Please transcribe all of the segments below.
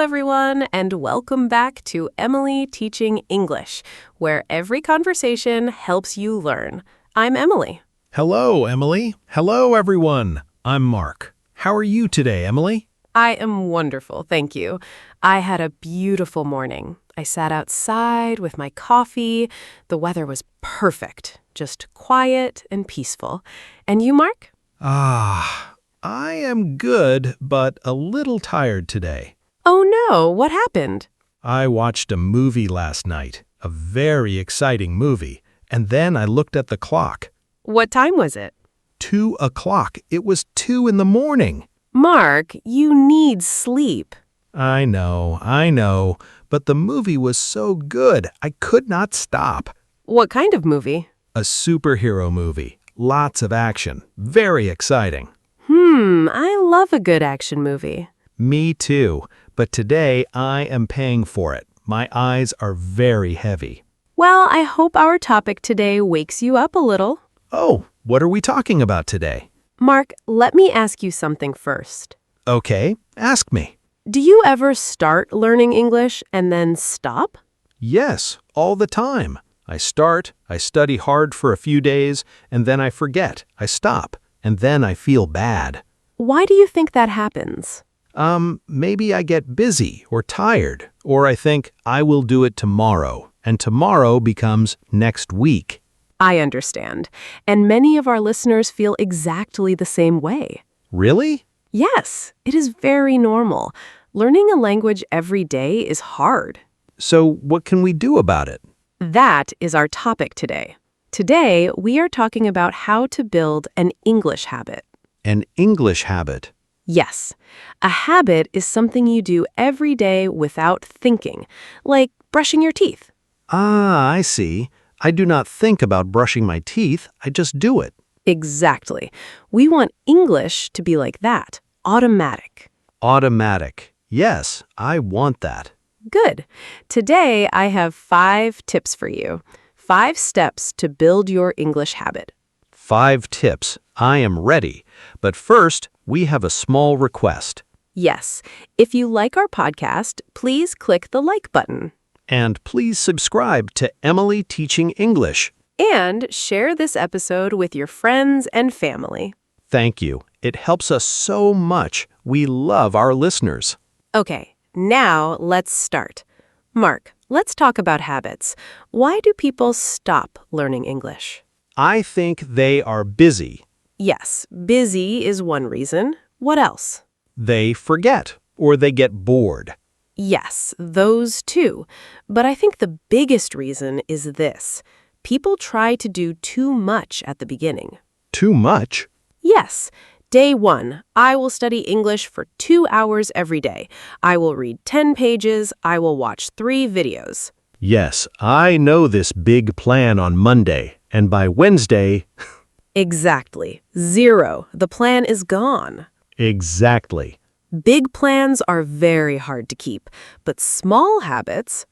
everyone, and welcome back to Emily Teaching English, where every conversation helps you learn. I'm Emily. Hello, Emily. Hello, everyone. I'm Mark. How are you today, Emily? I am wonderful, thank you. I had a beautiful morning. I sat outside with my coffee. The weather was perfect, just quiet and peaceful. And you, Mark? I am good, but a little tired today. Oh no, what happened? I watched a movie last night, a very exciting movie, and then I looked at the clock. What time was it? 2 o'clock. It was 2 in the morning. Mark, you need sleep. I know, but the movie was so good, I could not stop. What kind of movie? A superhero movie. Lots of action. Very exciting. I love a good action movie. Me too, but today I am paying for it. My eyes are very heavy. Well, I hope our topic today wakes you up a little. Oh, what are we talking about today? Mark, let me ask you something first. Okay, ask me. Do you ever start learning English and then stop? Yes, all the time. I study hard for a few days, and then I forget. I stop, and then I feel bad. Why do you think that happens? Maybe I get busy or tired, or I think I will do it tomorrow, and tomorrow becomes next week. I understand. And many of our listeners feel exactly the same way. Really? Yes, it is very normal. Learning a language every day is hard. So what can we do about it? That is our topic today. Today, we are talking about how to build an English habit. An English habit. Yes, a habit is something you do every day without thinking, like brushing your teeth. I see. I do not think about brushing my teeth, I just do it. Exactly. We want English to be like that, automatic. Automatic. Yes, I want that. Good. Today, I have 5 tips for you. 5 steps to build your English habit. 5 tips. I am ready. But first, we have a small request. Yes, if you like our podcast, please click the like button. And please subscribe to Emily Teaching English. And share this episode with your friends and family. Thank you. It helps us so much. We love our listeners. Okay, now let's start. Mark, let's talk about habits. Why do people stop learning English? I think they are busy. Yes, busy is one reason. What else? They forget or they get bored. Yes, those too. But I think the biggest reason is this. People try to do too much at the beginning. Too much? Yes. Day 1, I will study English for 2 hours every day. I will read 10 pages. I will watch 3 videos. Yes, I know this big plan on Monday, and by Wednesday... Exactly. 0. The plan is gone. Exactly. Big plans are very hard to keep, but small habits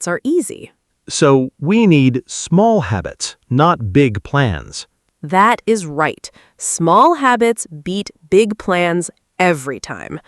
are easy. So we need small habits, not big plans. That is right. Small habits beat big plans every time.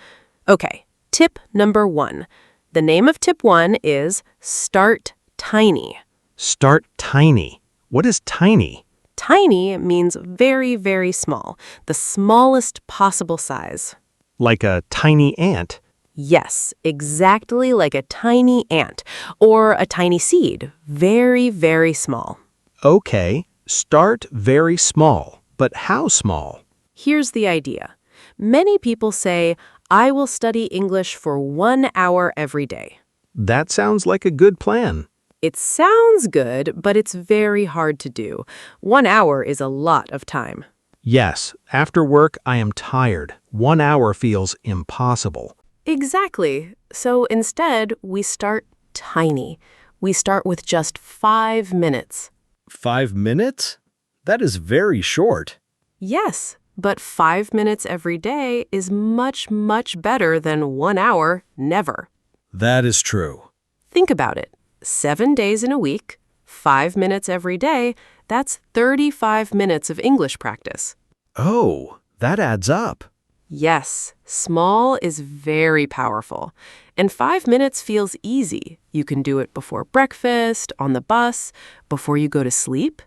Okay, tip number 1. The name of tip 1 is start tiny. Start tiny. What is tiny? Tiny means very, very small, the smallest possible size. Like a tiny ant. Yes, exactly like a tiny ant or a tiny seed, very, very small. Okay, start very small. But how small? Here's the idea. Many people say, I will study English for 1 hour every day. That sounds like a good plan. It sounds good, but it's very hard to do. 1 hour is a lot of time. Yes, after work I am tired. 1 hour feels impossible. Exactly. So instead, we start tiny. We start with just 5 minutes. 5 minutes? That is very short. Yes, but 5 minutes every day is much, much better than 1 hour never. That is true. Think about it. 7 days in a week, 5 minutes every day, that's 35 minutes of English practice. Oh, that adds up. Yes, small is very powerful. And 5 minutes feels easy. You can do it before breakfast, on the bus, before you go to sleep.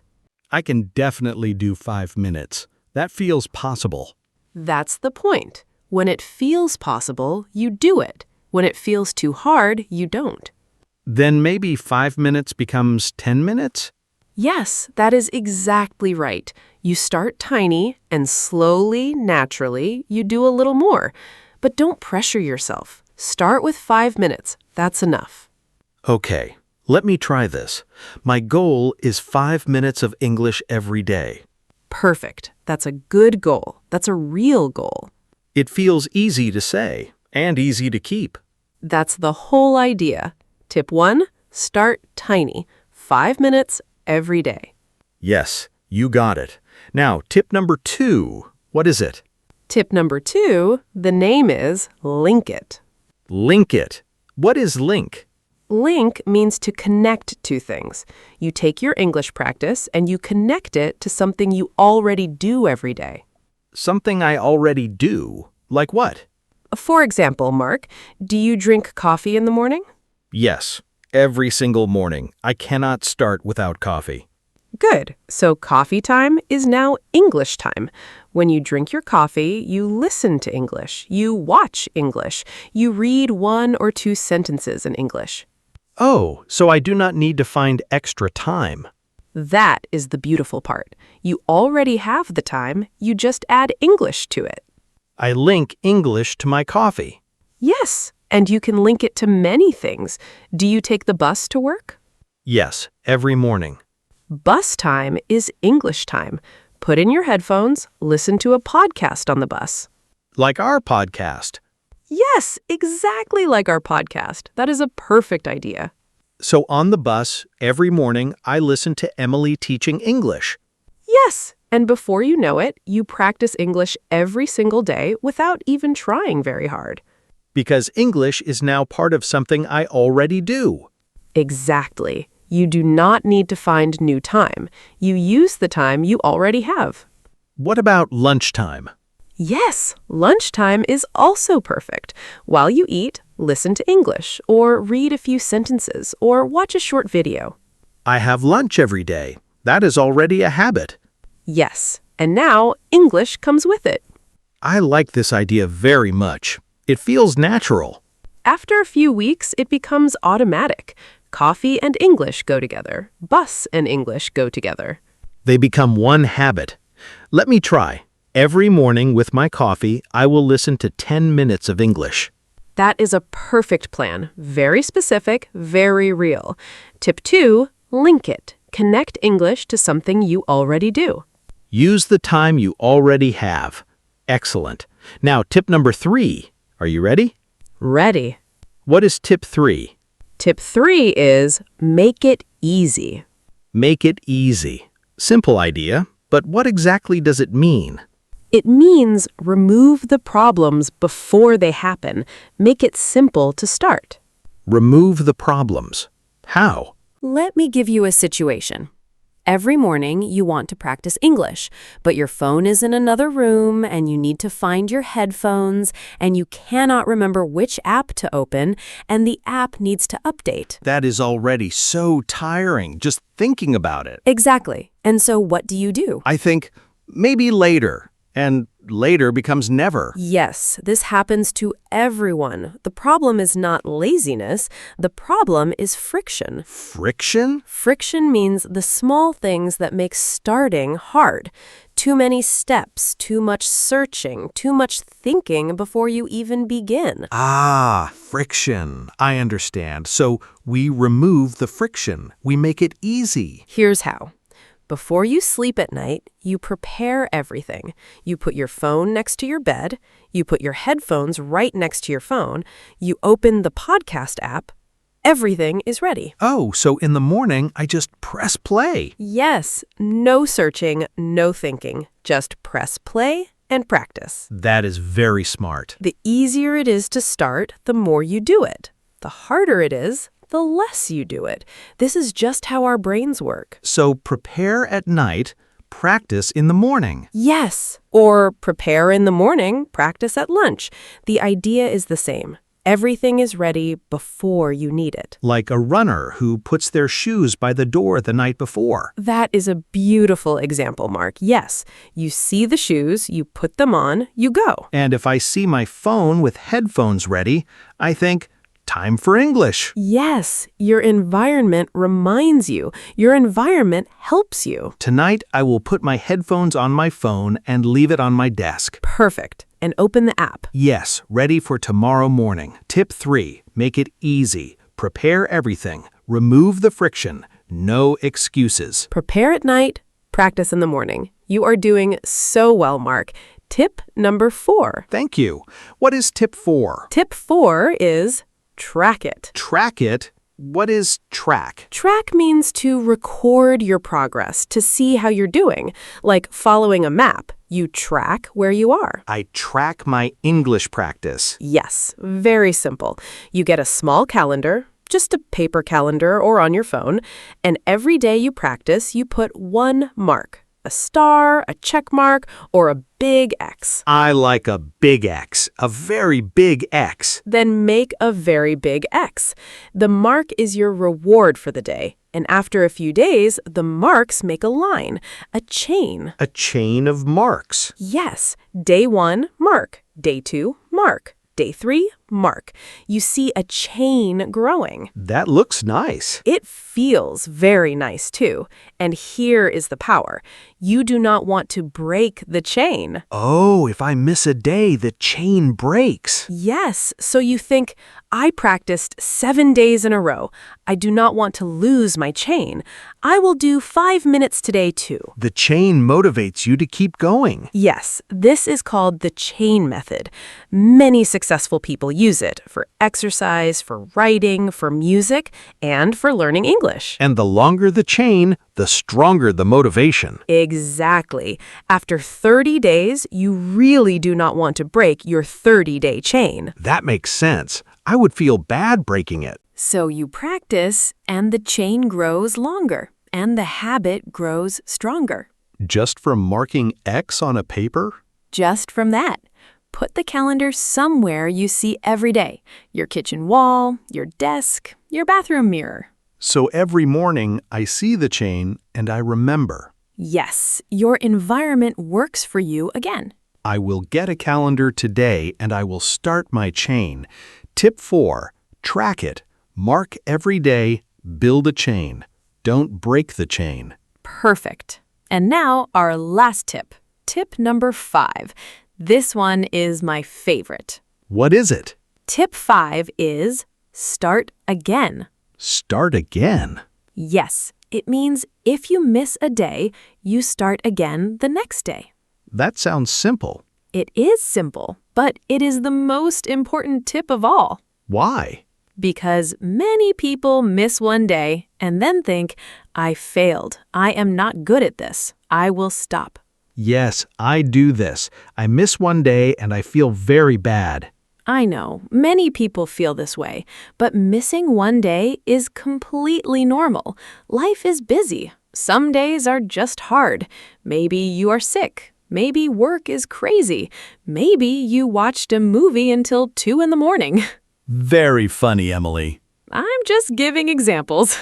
I can definitely do 5 minutes. That feels possible. That's the point. When it feels possible, you do it. When it feels too hard, you don't. Then maybe 5 minutes becomes 10 minutes? Yes, that is exactly right. You start tiny and slowly, naturally, you do a little more. But don't pressure yourself. Start with 5 minutes. That's enough. Okay, let me try this. My goal is 5 minutes of English every day. Perfect. That's a good goal. That's a real goal. It feels easy to say and easy to keep. That's the whole idea. Tip 1, start tiny. 5 minutes every day. Yes, you got it. Now, tip number 2. What is it? Tip number 2, the name is link it. Link it. What is link? Link means to connect two things. You take your English practice and you connect it to something you already do every day. Something I already do. Like what? For example, Mark, do you drink coffee in the morning? Yes, every single morning. I cannot start without coffee. Good. So coffee time is now English time. When you drink your coffee, you listen to English. You watch English. You read 1 or 2 sentences in English. Oh, so I do not need to find extra time. That is the beautiful part. You already have the time. You just add English to it. I link English to my coffee. Yes, and you can link it to many things. Do you take the bus to work? Yes, every morning. Bus time is English time. Put in your headphones, listen to a podcast on the bus. Like our podcast. Yes, exactly like our podcast. That is a perfect idea. So on the bus, every morning, I listen to Emily teaching English. Yes, and before you know it, you practice English every single day without even trying very hard. Because English is now part of something I already do. Exactly. You do not need to find new time. You use the time you already have. What about lunchtime? Yes, lunchtime is also perfect. While you eat, listen to English, or read a few sentences, or watch a short video. I have lunch every day. That is already a habit. Yes, and now English comes with it. I like this idea very much. It feels natural. After a few weeks, it becomes automatic. Coffee and English go together. Bus and English go together. They become one habit. Let me try. Every morning with my coffee, I will listen to 10 minutes of English. That is a perfect plan. Very specific, very real. Tip 2, link it. Connect English to something you already do. Use the time you already have. Excellent. Now, tip number 3. Are you ready? Ready. What is tip 3? Tip 3 is make it easy. Make it easy. Simple idea, but what exactly does it mean? It means remove the problems before they happen. Make it simple to start. Remove the problems. How? Let me give you a situation. Every morning you want to practice English, but your phone is in another room and you need to find your headphones and you cannot remember which app to open and the app needs to update. That is already so tiring, just thinking about it. Exactly. And so what do you do? I think, maybe later. And later becomes never. Yes, this happens to everyone. The problem is not laziness. The problem is friction. Friction? Friction means the small things that make starting hard. Too many steps, too much searching, too much thinking before you even begin. Ah, friction. I understand. So we remove the friction. We make it easy. Here's how. Before you sleep at night, you prepare everything. You put your phone next to your bed. You put your headphones right next to your phone. You open the podcast app. Everything is ready. Oh, so in the morning, I just press play. Yes, no searching, no thinking. Just press play and practice. That is very smart. The easier it is to start, the more you do it. The harder it is, the less you do it. This is just how our brains work. So prepare at night, practice in the morning. Yes, or prepare in the morning, practice at lunch. The idea is the same. Everything is ready before you need it. Like a runner who puts their shoes by the door the night before. That is a beautiful example, Mark. Yes, you see the shoes, you put them on, you go. And if I see my phone with headphones ready, I think, time for English. Yes, your environment reminds you. Your environment helps you. Tonight, I will put my headphones on my phone and leave it on my desk. Perfect. And open the app. Yes, ready for tomorrow morning. Tip 3, make it easy. Prepare everything. Remove the friction. No excuses. Prepare at night, practice in the morning. You are doing so well, Mark. Tip number 4. Thank you. What is tip 4? Tip 4 is track it. Track it? What is track? Track means to record your progress, to see how you're doing. Like following a map, you track where you are. I track my English practice. Yes, very simple. You get a small calendar, just a paper calendar or on your phone, and every day you practice, you put one mark. A star, a check mark, or a big X. I like a big X, a very big X. Then make a very big X. The mark is your reward for the day. And after a few days, the marks make a line, a chain. A chain of marks. Yes, day 1, mark. Day 2, mark. Day 3, mark. You see a chain growing. That looks nice. It feels very nice too. And here is the power. You do not want to break the chain. Oh, if I miss a day, the chain breaks. Yes, so you think, I practiced 7 days in a row. I do not want to lose my chain. I will do 5 minutes today too. The chain motivates you to keep going. Yes, this is called the chain method. Many successful people use it for exercise, for writing, for music, and for learning English. And the longer the chain, the stronger the motivation. Exactly. After 30 days, you really do not want to break your 30-day chain. That makes sense. I would feel bad breaking it. So you practice, and the chain grows longer, and the habit grows stronger. Just from marking X on a paper? Just from that. Put the calendar somewhere you see every day. Your kitchen wall, your desk, your bathroom mirror. So every morning I see the chain and I remember. Yes, your environment works for you again. I will get a calendar today and I will start my chain. Tip 4, track it. Mark every day, build a chain. Don't break the chain. Perfect. And now our last tip. Tip number 5. This one is my favorite. What is it? Tip 5 is start again. Start again. Yes, it means if you miss a day, you start again the next day. That sounds simple. It is simple, but it is the most important tip of all. Why? Because many people miss one day and then think, I failed. I am not good at this. I will stop. Yes, I do this. I miss one day and I feel very bad. I know, many people feel this way, but missing one day is completely normal. Life is busy. Some days are just hard. Maybe you are sick. Maybe work is crazy. Maybe you watched a movie until 2 in the morning. Very funny, Emily. I'm just giving examples.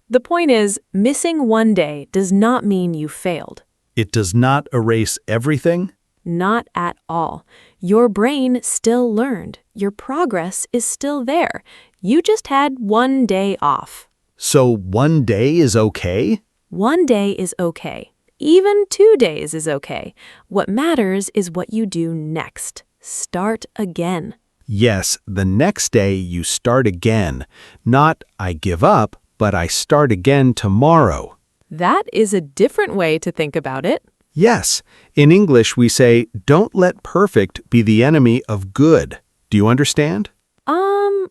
The point is, missing one day does not mean you failed. It does not erase everything? Not at all. Your brain still learned. Your progress is still there. You just had one day off. So one day is okay? One day is okay. Even 2 days is okay. What matters is what you do next. Start again. Yes, the next day you start again. Not I give up, but I start again tomorrow. That is a different way to think about it. Yes, in English we say, don't let perfect be the enemy of good. Do you understand?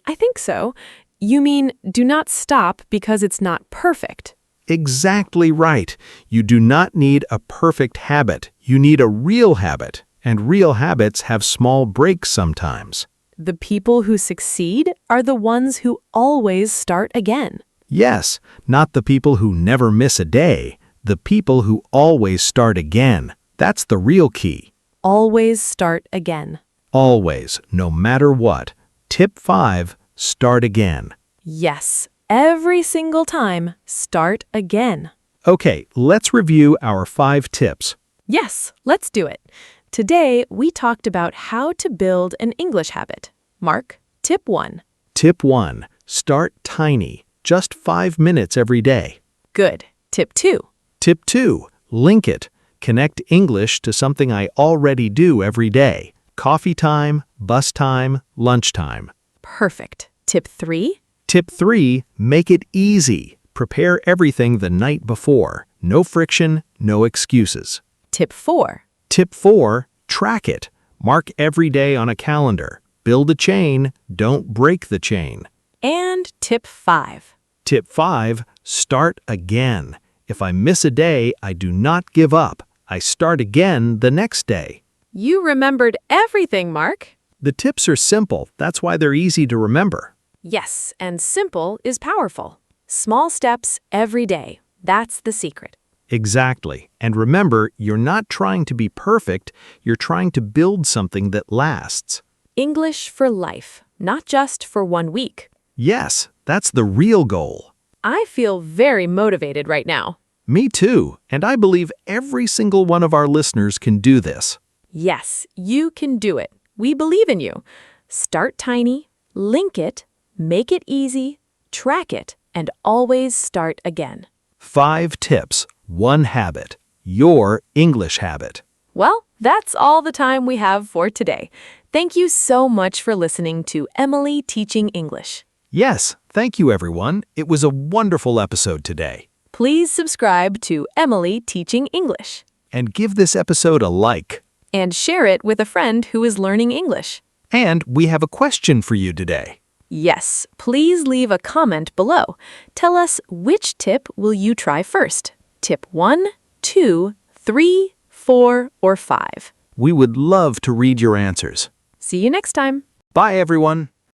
I think so. You mean do not stop because it's not perfect. Exactly right. You do not need a perfect habit. You need a real habit. And real habits have small breaks sometimes. The people who succeed are the ones who always start again. Yes, not the people who never miss a day. The people who always start again. That's the real key. Always start again. Always, no matter what. Tip 5, start again. Yes, every single time, start again. Okay, let's review our 5 tips. Yes, let's do it. Today, we talked about how to build an English habit. Mark, tip 1. Tip 1, start tiny, just 5 minutes every day. Good. Tip 2. Tip 2, link it. Connect English to something I already do every day. Coffee time, bus time, lunchtime. Perfect. Tip 3. Tip 3, make it easy. Prepare everything the night before. No friction, no excuses. Tip 4. Tip 4, track it. Mark every day on a calendar. Build a chain, don't break the chain. And tip 5. Tip 5, start again. If I miss a day, I do not give up. I start again the next day. You remembered everything, Mark. The tips are simple, that's why they're easy to remember. Yes, and simple is powerful. Small steps every day. That's the secret. Exactly. And remember, you're not trying to be perfect, you're trying to build something that lasts. English for life, not just for 1 week. Yes, that's the real goal. I feel very motivated right now. Me too, and I believe every single one of our listeners can do this. Yes, you can do it. We believe in you. Start tiny, link it, make it easy, track it, and always start again. 5 tips, 1 habit. Your English habit. Well, that's all the time we have for today. Thank you so much for listening to Emily Teaching English. Yes, thank you everyone. It was a wonderful episode today. Please subscribe to Emily Teaching English And give this episode a like. and share it with a friend who is learning English. And we have a question for you today. Yes, please leave a comment below. Tell us which tip will you try first? Tip 1, 2, 3, 4, or 5. We would love to read your answers. See you next time. Bye everyone.